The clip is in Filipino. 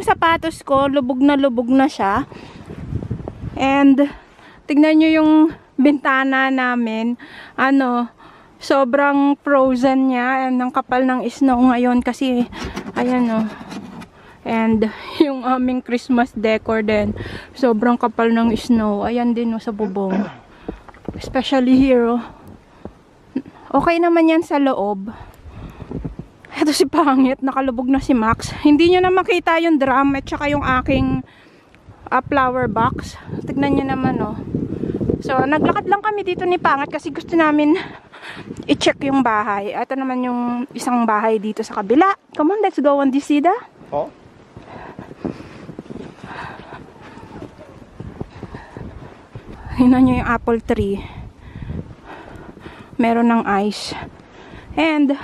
yung sapatos ko, lubog na siya. And tignan nyo yung bintana namin. Sobrang frozen niya. And ang kapal ng snow ngayon kasi, ayan o. And yung aming Christmas decor din, sobrang kapal ng snow. Ayan din o sa bubong. Especially here o. Okay naman yan sa loob. Ito si Pangit, nakalubog na si Max. Hindi nyo na makita yung drum at saka yung aking flower box. Tignan nyo naman oh. So, naglakad lang kami dito ni Pangit kasi gusto namin i-check yung bahay. Ito naman yung isang bahay dito sa kabila. Come on, let's go on this sida. Oh. Tingnan nyo yung apple tree. Meron ng ice. And